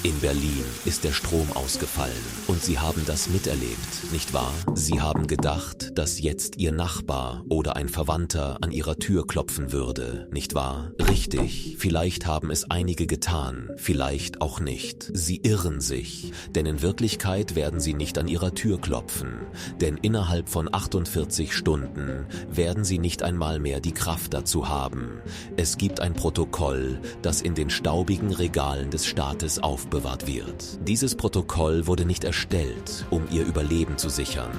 In Berlin ist der Strom ausgefallen und Sie haben das miterlebt, nicht wahr? Sie haben gedacht, dass jetzt Ihr Nachbar oder ein Verwandter an Ihrer Tür klopfen würde, nicht wahr? Richtig, vielleicht haben es einige getan, vielleicht auch nicht. Sie irren sich, denn in Wirklichkeit werden Sie nicht an Ihrer Tür klopfen, denn innerhalb von 48 Stunden werden Sie nicht einmal mehr die Kraft dazu haben. Es gibt ein Protokoll, das in den staubigen Regalen des Staates aufbewahrt wird. Dieses Protokoll wurde nicht erstellt, um Ihr Überleben zu sichern,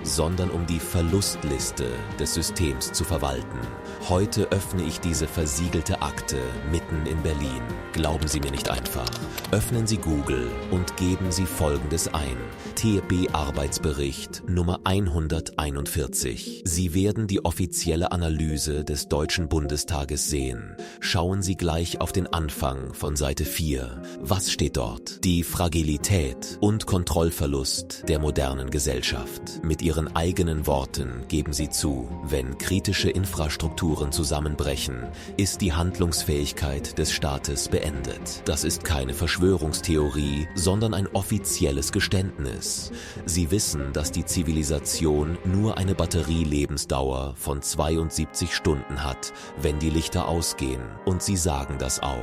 sondern um die Verlustliste des Systems zu verwalten. Heute öffne ich diese versiegelte Akte mitten in Berlin. Glauben Sie mir nicht einfach. Öffnen Sie Google und geben Sie Folgendes ein: TB-Arbeitsbericht Nummer 141. Sie werden die offizielle Analyse des Deutschen Bundestages sehen. Schauen Sie gleich auf den Anfang von Seite 4. Was steht dort? Die Fragilität und Kontrollverlust der modernen Gesellschaft. Mit Ihren eigenen Worten geben Sie zu, wenn kritische Infrastrukturen zusammenbrechen, ist die Handlungsfähigkeit des Staates beendet. Das ist keine Verschwörungstheorie, sondern ein offizielles Geständnis. Sie wissen, dass die Zivilisation nur eine Batterielebensdauer von 72 Stunden hat, wenn die Lichter ausgehen. Und Sie sagen das auch.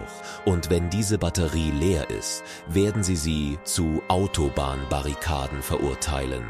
Und wenn diese Batterie leer ist, werden Sie zu Autobahnbarrikaden verurteilen.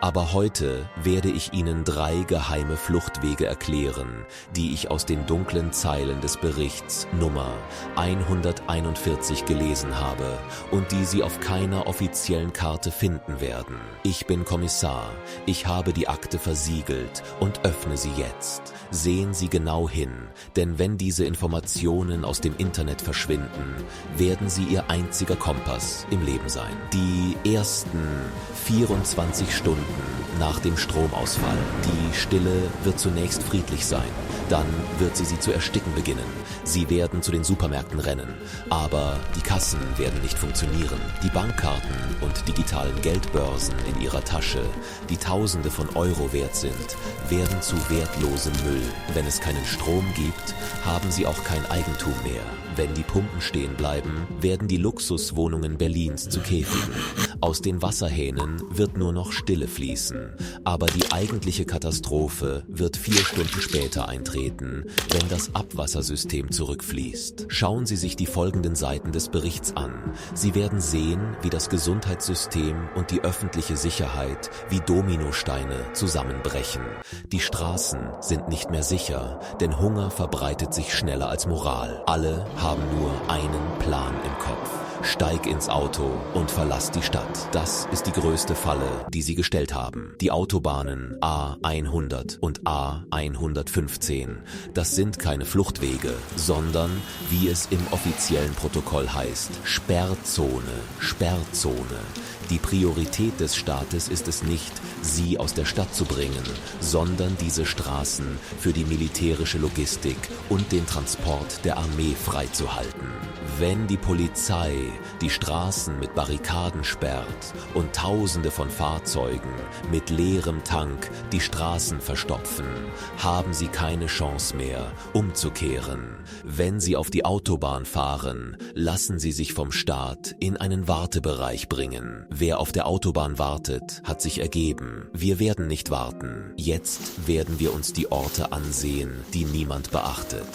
Aber heute werde ich Ihnen 3 geheime Fluchtwege erklären, die ich aus den dunklen Zeilen des Berichts Nummer 141 gelesen habe und die Sie auf keiner offiziellen Karte finden werden. Ich bin Kommissar, ich habe die Akte versiegelt und öffne sie jetzt. Sehen Sie genau hin, denn wenn diese Informationen aus dem Internet verschwinden, werden sie Ihr einziger Kompass im Leben sein. Die ersten 24 Stunden nach dem Stromausfall. Die Stille wird zunächst friedlich sein, dann wird sie zu ersticken beginnen. Sie werden zu den Supermärkten rennen, aber die Kassen werden nicht funktionieren. Die Bankkarten und digitalen Geldbörsen in Ihrer Tasche, die Tausende von Euro wert sind, werden zu wertlosem Müll. Wenn es keinen Strom gibt, haben Sie auch kein Eigentum mehr. Wenn die Pumpen stehen bleiben, werden die Luxuswohnungen Berlins zu Käfigen. Aus den Wasserhähnen wird nur noch Stille fließen. Aber die eigentliche Katastrophe wird 4 Stunden später eintreten, wenn das Abwassersystem zurückfließt. Schauen Sie sich die folgenden Seiten des Berichts an. Sie werden sehen, wie das Gesundheitssystem und die öffentliche Sicherheit wie Dominosteine zusammenbrechen. Die Straßen sind nicht mehr sicher, denn Hunger verbreitet sich schneller als Moral. Alle haben nur einen Plan im Kopf. Steig ins Auto und verlass die Stadt. Das ist die größte Falle, die Sie gestellt haben. Die Autobahnen A100 und A115, das sind keine Fluchtwege, sondern, wie es im offiziellen Protokoll heißt, Sperrzone, Sperrzone. Die Priorität des Staates ist es nicht, Sie aus der Stadt zu bringen, sondern diese Straßen für die militärische Logistik und den Transport der Armee freizuhalten. Wenn die Polizei die Straßen mit Barrikaden sperrt und Tausende von Fahrzeugen mit leerem Tank die Straßen verstopfen, haben sie keine Chance mehr, umzukehren. Wenn sie auf die Autobahn fahren, lassen sie sich vom Staat in einen Wartebereich bringen. Wer auf der Autobahn wartet, hat sich ergeben. Wir werden nicht warten. Jetzt werden wir uns die Orte ansehen, die niemand beachtet.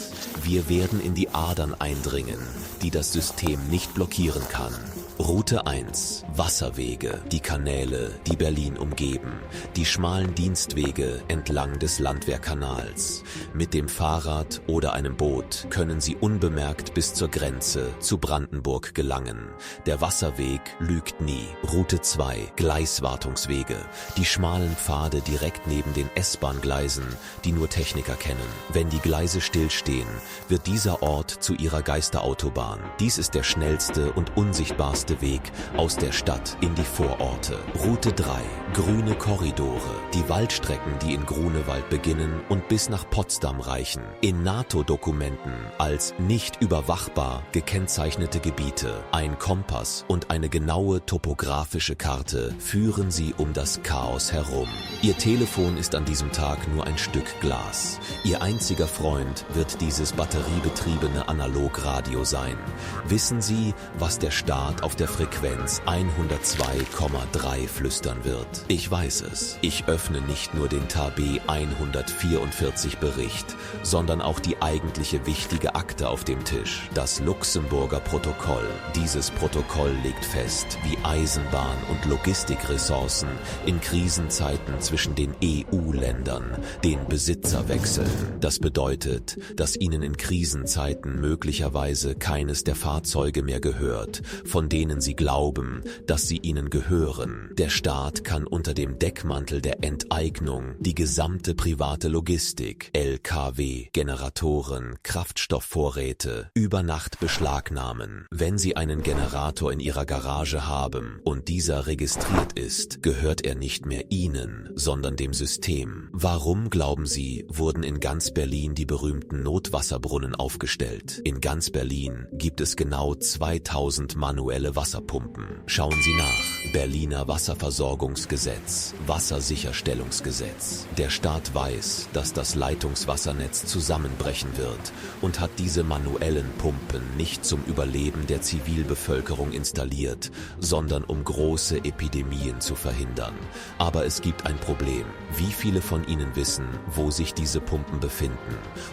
Wir werden in die Adern eindringen, die das System nicht blockieren kann. Route 1. Wasserwege, die Kanäle, die Berlin umgeben, die schmalen Dienstwege entlang des Landwehrkanals. Mit dem Fahrrad oder einem Boot können Sie unbemerkt bis zur Grenze zu Brandenburg gelangen. Der Wasserweg lügt nie. Route 2. Gleiswartungswege, die schmalen Pfade direkt neben den S-Bahn-Gleisen, die nur Techniker kennen. Wenn die Gleise stillstehen, wird dieser Ort zu Ihrer Geisterautobahn. Dies ist der schnellste und unsichtbarste Weg aus der Stadt in die Vororte. Route 3. Grüne Korridore. Die Waldstrecken, die in Grunewald beginnen und bis nach Potsdam reichen. In NATO-Dokumenten als nicht überwachbar gekennzeichnete Gebiete. Ein Kompass und eine genaue topografische Karte führen Sie um das Chaos herum. Ihr Telefon ist an diesem Tag nur ein Stück Glas. Ihr einziger Freund wird dieses batteriebetriebene Analogradio sein. Wissen Sie, was der Staat auf der Frequenz 102,3 flüstern wird. Ich weiß es. Ich öffne nicht nur den TAB 144 Bericht, sondern auch die eigentliche wichtige Akte auf dem Tisch, das Luxemburger Protokoll. Dieses Protokoll legt fest, wie Eisenbahn- und Logistikressourcen in Krisenzeiten zwischen den EU-Ländern den Besitzer wechseln. Das bedeutet, dass ihnen in Krisenzeiten möglicherweise keines der Fahrzeuge mehr gehört, von denen sie glauben, dass sie ihnen gehören. Der Staat kann unter dem Deckmantel der Enteignung die gesamte private Logistik, LKW, Generatoren, Kraftstoffvorräte über Nacht beschlagnahmen. Wenn Sie einen Generator in Ihrer Garage haben und dieser registriert ist, gehört er nicht mehr Ihnen, sondern dem System. Warum, glauben Sie, wurden in ganz Berlin die berühmten Notwasserbrunnen aufgestellt? In ganz Berlin gibt es genau 2000 manuelle Wasserpumpen. Schauen Sie nach. Berliner Wasserversorgungsgesetz, Wassersicherstellungsgesetz. Der Staat weiß, dass das Leitungswassernetz zusammenbrechen wird und hat diese manuellen Pumpen nicht zum Überleben der Zivilbevölkerung installiert, sondern um große Epidemien zu verhindern. Aber es gibt ein Problem. Wie viele von Ihnen wissen, wo sich diese Pumpen befinden?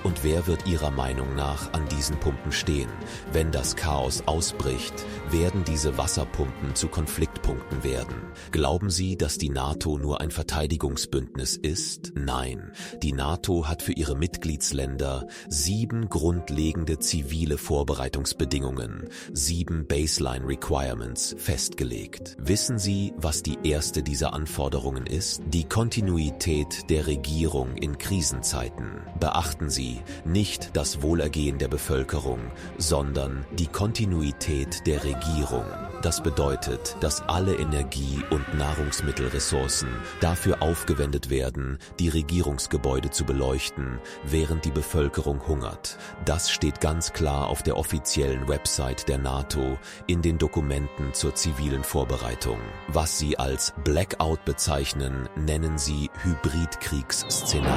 Und wer wird Ihrer Meinung nach an diesen Pumpen stehen? Wenn das Chaos ausbricht, werden diese Wasserpumpen zu Konfliktpunkten werden. Glauben Sie, dass die NATO nur ein Verteidigungsbündnis ist? Nein. Die NATO hat für ihre Mitgliedsländer 7 grundlegende zivile Vorbereitungsbedingungen, 7 Baseline Requirements festgelegt. Wissen Sie, was die erste dieser Anforderungen ist? Die Kontinuität der Regierung in Krisenzeiten. Beachten Sie nicht das Wohlergehen der Bevölkerung, sondern die Kontinuität der Regierung. Das bedeutet, dass alle Energie- und Nahrungsmittelressourcen dafür aufgewendet werden, die Regierungsgebäude zu beleuchten, während die Bevölkerung hungert. Das steht ganz klar auf der offiziellen Website der NATO in den Dokumenten zur zivilen Vorbereitung. Was sie als Blackout bezeichnen, nennen sie Hybridkriegsszenario.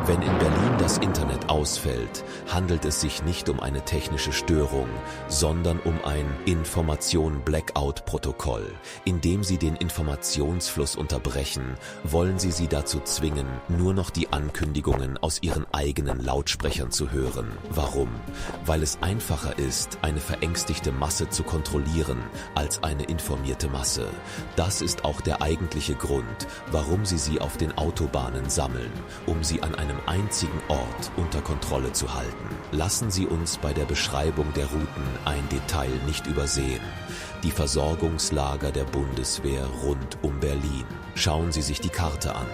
Wenn in Berlin das Internet ausfällt, handelt es sich nicht um eine technische Störung, sondern um ein Information-Blackout-Protokoll. Indem sie den Informationsfluss unterbrechen, wollen sie dazu zwingen, nur noch die Ankündigungen aus ihren eigenen Lautsprechern zu hören. Warum? Weil es einfacher ist, eine verängstigte Masse zu kontrollieren, als eine informierte Masse. Das ist auch der eigentliche Grund, warum sie auf den Autobahnen sammeln, um sie an einem einzigen Ort unter Kontrolle zu halten. Lassen Sie uns bei der Beschreibung der Routen ein Detail nicht übersehen: die Versorgungslager der Bundeswehr rund um Berlin. Schauen Sie sich die Karte an,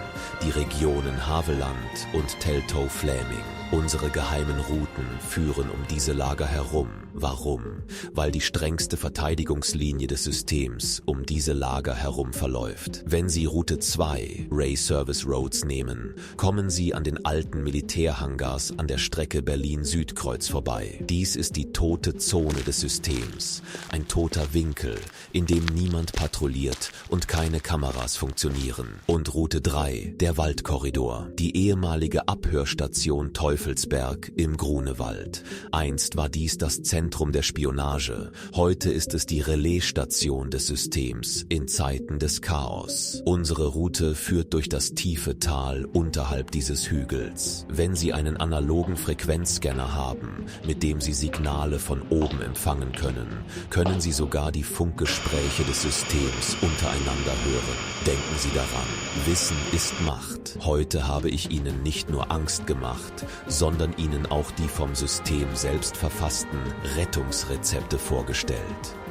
die Regionen Havelland und Teltow-Fläming. Unsere geheimen Routen führen um diese Lager herum. Warum? Weil die strengste Verteidigungslinie des Systems um diese Lager herum verläuft. Wenn Sie Route 2, Ray Service Roads, nehmen, kommen Sie an den alten Militärhangars an der Strecke Berlin-Südkreuz vorbei. Dies ist die tote Zone des Systems, ein toter Winkel, in dem niemand patrouilliert und keine Kameras funktionieren. Und Route 3, der Waldkorridor, die ehemalige Abhörstation Teufelsberg im Grunewald. Einst war dies das Zentrum der Spionage. Heute ist es die Relaisstation des Systems in Zeiten des Chaos. Unsere Route führt durch das tiefe Tal unterhalb dieses Hügels. Wenn Sie einen analogen Frequenzscanner haben, mit dem Sie Signale von oben empfangen können, können Sie sogar die Funkgespräche des Systems untereinander hören. Denken Sie daran, Wissen ist Macht. Heute habe ich Ihnen nicht nur Angst gemacht, sondern Ihnen auch die vom System selbst verfassten Rettungsrezepte vorgestellt.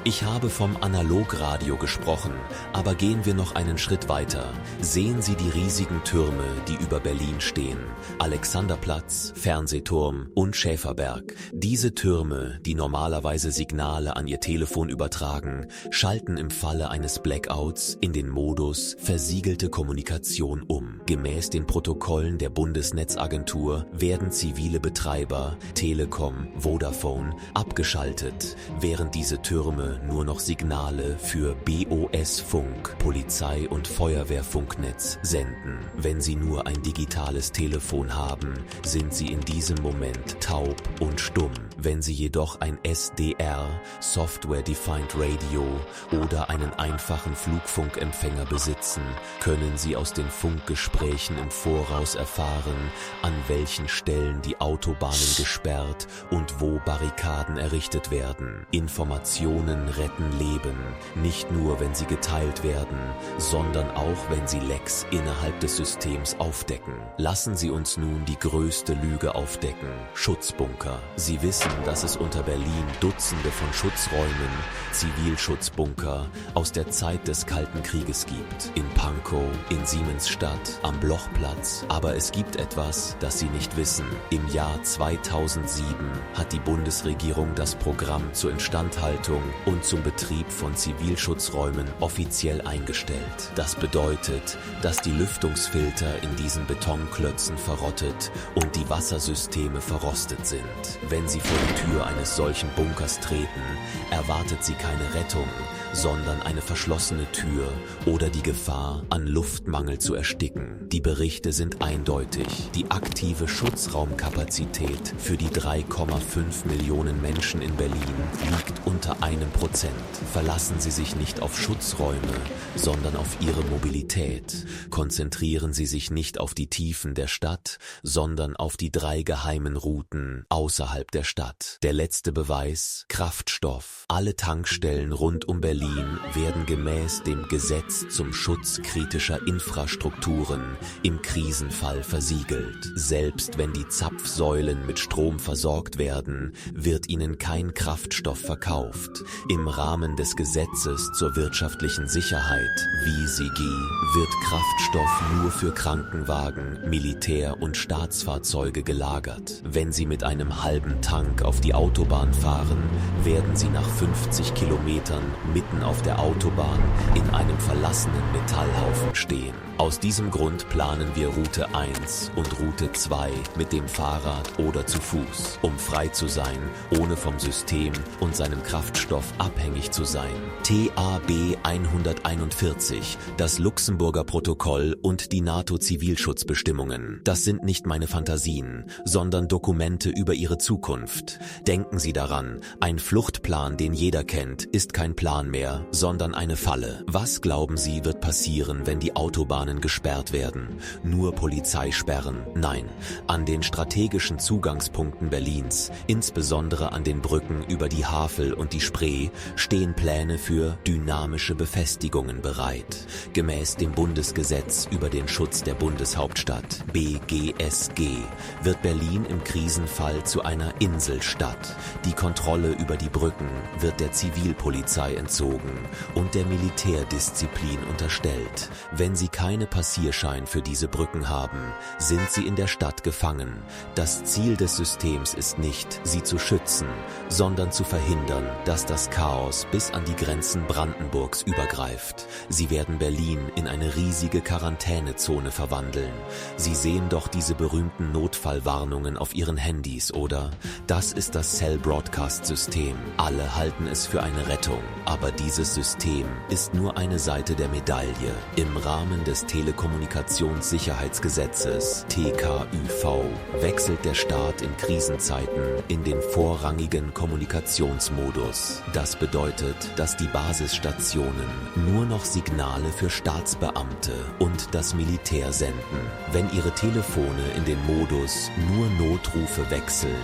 Ich habe vom Analogradio gesprochen, aber gehen wir noch einen Schritt weiter. Sehen Sie die riesigen Türme, die über Berlin stehen. Alexanderplatz, Fernsehturm und Schäferberg. Diese Türme, die normalerweise Signale an Ihr Telefon übertragen, schalten im Falle eines Blackouts in den Modus versiegelte Kommunikation um. Gemäß den Protokollen der Bundesnetzagentur werden zivile Betreiber, Telekom, Vodafone, abgeschaltet, während diese Türme nur noch Signale für BOS-Funk, Polizei- und Feuerwehrfunknetz senden. Wenn Sie nur ein digitales Telefon haben, sind Sie in diesem Moment taub und stumm. Wenn Sie jedoch ein SDR, Software Defined Radio, oder einen einfachen Flugfunkempfänger besitzen, können Sie aus den Funkgesprächen im Voraus erfahren, an welchen Stellen die Autobahnen gesperrt und wo Barrikaden errichtet werden. Informationen retten Leben, nicht nur wenn sie geteilt werden, sondern auch wenn sie Lecks innerhalb des Systems aufdecken. Lassen Sie uns nun die größte Lüge aufdecken: Schutzbunker. Sie wissen, dass es unter Berlin Dutzende von Schutzräumen, Zivilschutzbunker aus der Zeit des Kalten Krieges gibt. In Pankow, in Siemensstadt, am Blochplatz. Aber es gibt etwas, das Sie nicht wissen. Im Jahr 2007 hat die Bundesregierung das Programm zur Instandhaltung und zum Betrieb von Zivilschutzräumen offiziell eingestellt. Das bedeutet, dass die Lüftungsfilter in diesen Betonklötzen verrottet und die Wassersysteme verrostet sind. Wenn Sie vor die Tür eines solchen Bunkers treten, erwartet Sie keine Rettung, sondern eine verschlossene Tür oder die Gefahr, an Luftmangel zu ersticken. Die Berichte sind eindeutig. Die aktive Schutzraumkapazität für die 3,5 Millionen Menschen in Berlin liegt unter 1%. Verlassen Sie sich nicht auf Schutzräume, sondern auf Ihre Mobilität. Konzentrieren Sie sich nicht auf die Tiefen der Stadt, sondern auf die 3 geheimen Routen außerhalb der Stadt. Der letzte Beweis: Kraftstoff. Alle Tankstellen rund um Berlin werden gemäß dem Gesetz zum Schutz kritischer Infrastrukturen im Krisenfall versiegelt. Selbst wenn die Zapfsäulen mit Strom versorgt werden, wird ihnen kein Kraftstoff verkauft. Im Rahmen des Gesetzes zur wirtschaftlichen Sicherheit, WSiG, wird Kraftstoff nur für Krankenwagen, Militär- und Staatsfahrzeuge gelagert. Wenn Sie mit einem halben Tank auf die Autobahn fahren, werden Sie nach 50 Kilometern mitten auf der Autobahn in einem verlassenen Metallhaufen stehen. Aus diesem Grund planen wir Route 1 und Route 2 mit dem Fahrrad oder zu Fuß, um frei zu sein, ohne vom System und seinem Kraftstoff abhängig zu sein. TAB 141, das Luxemburger Protokoll und die NATO-Zivilschutzbestimmungen. Das sind nicht meine Fantasien, sondern Dokumente über Ihre Zukunft. Denken Sie daran, ein Fluchtplan, den jeder kennt, ist kein Plan mehr, sondern eine Falle. Was glauben Sie, wird passieren, wenn die Autobahnen gesperrt werden? Nur Polizeisperren? Nein. An den strategischen Zugangspunkten Berlins, insbesondere an den Brücken über die Havel und die Spree, stehen Pläne für dynamische Befestigungen bereit. Gemäß dem Bundesgesetz über den Schutz der Bundeshauptstadt, BGSG, wird Berlin im Krisenfall zu einer Inselstadt. Die Kontrolle über die Brücken wird der Zivilpolizei entzogen und der Militärdisziplin unterstellt. Wenn sie keine Passierschein für diese Brücken haben, sind sie in der Stadt gefangen. Das Ziel des Systems ist nicht, sie zu schützen, sondern zu verhindern, dass das Chaos bis an die Grenzen Brandenburgs übergreift. Sie werden Berlin in eine riesige Quarantänezone verwandeln. Sie sehen doch diese berühmten Notfallwarnungen auf Ihren Handys, oder? Das ist das Cell Broadcast System. Alle halten es für eine Rettung, aber dieses System ist nur eine Seite der Medaille. Im Rahmen des Telekommunikationssicherheitsgesetzes TKÜV wechselt der Staat in Krisenzeiten in den vorrangigen Kommunikationsmodus. Das bedeutet, dass die Basisstationen nur noch Signale für Staatsbeamte und das Militär senden. Wenn Ihre Telefone in den Modus nur Notrufe wechseln,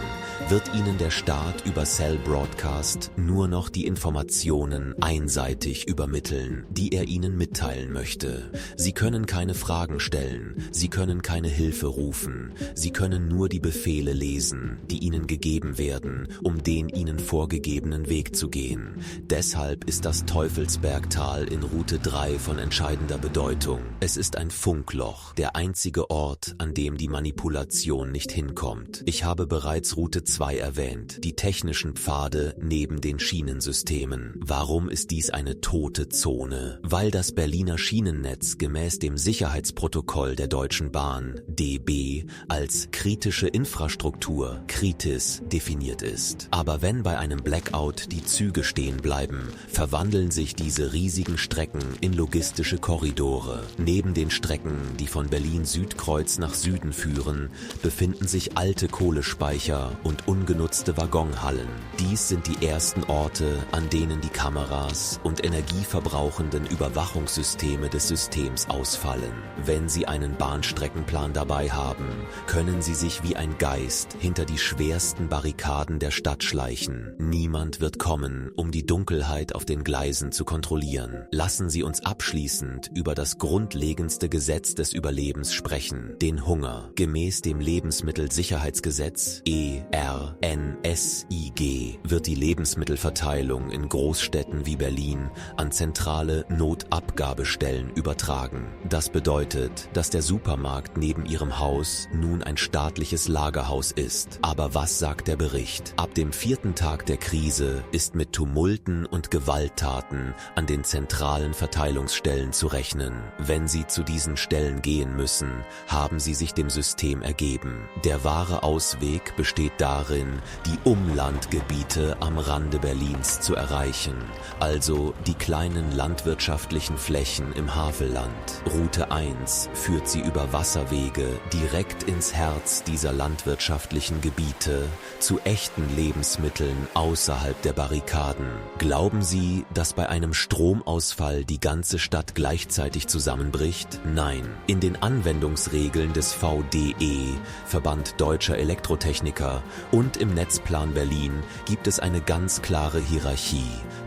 wird Ihnen der Staat über Cell Broadcast nur noch die Informationen einseitig übermitteln, die er Ihnen mitteilen möchte. Sie können keine Fragen stellen, Sie können keine Hilfe rufen, Sie können nur die Befehle lesen, die Ihnen gegeben werden, um den Ihnen vorgegebenen Weg zu gehen. Deshalb ist das Teufelsbergtal in Route 3 von entscheidender Bedeutung. Es ist ein Funkloch, der einzige Ort, an dem die Manipulation nicht hinkommt. Ich habe bereits Route 2 erwähnt, die technischen Pfade neben den Schienensystemen. Warum ist dies eine tote Zone? Weil das Berliner Schienennetz gemäß dem Sicherheitsprotokoll der Deutschen Bahn, DB, als kritische Infrastruktur, KRITIS, definiert ist. Aber wenn bei einem Blackout die Züge stehen bleiben, verwandeln sich diese riesigen Strecken in logistische Korridore. Neben den Strecken, die von Berlin-Südkreuz nach Süden führen, befinden sich alte Kohlespeicher und und ungenutzte Waggonhallen. Dies sind die ersten Orte, an denen die Kameras und energieverbrauchenden Überwachungssysteme des Systems ausfallen. Wenn Sie einen Bahnstreckenplan dabei haben, können Sie sich wie ein Geist hinter die schwersten Barrikaden der Stadt schleichen. Niemand wird kommen, um die Dunkelheit auf den Gleisen zu kontrollieren. Lassen Sie uns abschließend über das grundlegendste Gesetz des Überlebens sprechen, den Hunger. Gemäß dem Lebensmittelsicherheitsgesetz ERNSIG wird die Lebensmittelverteilung in Großstädten wie Berlin an zentrale Notabgabestellen übertragen. Das bedeutet, dass der Supermarkt neben Ihrem Haus nun ein staatliches Lagerhaus ist. Aber was sagt der Bericht? Ab dem 4. Tag der Krise ist mit Tumulten und Gewalttaten an den zentralen Verteilungsstellen zu rechnen. Wenn Sie zu diesen Stellen gehen müssen, haben Sie sich dem System ergeben. Der wahre Ausweg besteht darin, die Umlandgebiete am Rande Berlins zu erreichen, also die kleinen landwirtschaftlichen Flächen im Havelland. Route 1 führt Sie über Wasserwege direkt ins Herz dieser landwirtschaftlichen Gebiete zu echten Lebensmitteln außerhalb der Barrikaden. Glauben Sie, dass bei einem Stromausfall die ganze Stadt gleichzeitig zusammenbricht? Nein. In den Anwendungsregeln des VDE, Verband Deutscher Elektrotechniker, und im Netzplan Berlin gibt es eine ganz klare Hierarchie.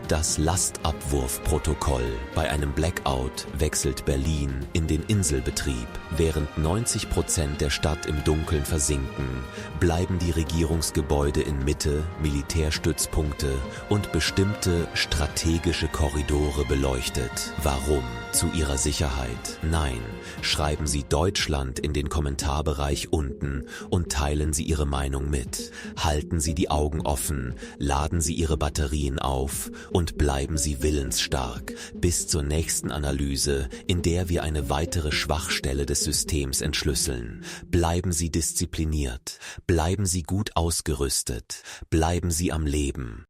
Das Lastabwurfprotokoll. Bei einem Blackout wechselt Berlin in den Inselbetrieb. Während 90% der Stadt im Dunkeln versinken, bleiben die Regierungsgebäude in Mitte, Militärstützpunkte und bestimmte strategische Korridore beleuchtet. Warum? Zu Ihrer Sicherheit? Nein. Schreiben Sie Deutschland in den Kommentarbereich unten und teilen Sie Ihre Meinung mit. Halten Sie die Augen offen, laden Sie Ihre Batterien auf und bleiben Sie willensstark bis zur nächsten Analyse, in der wir eine weitere Schwachstelle des Systems entschlüsseln. Bleiben Sie diszipliniert, bleiben Sie gut ausgerüstet, bleiben Sie am Leben.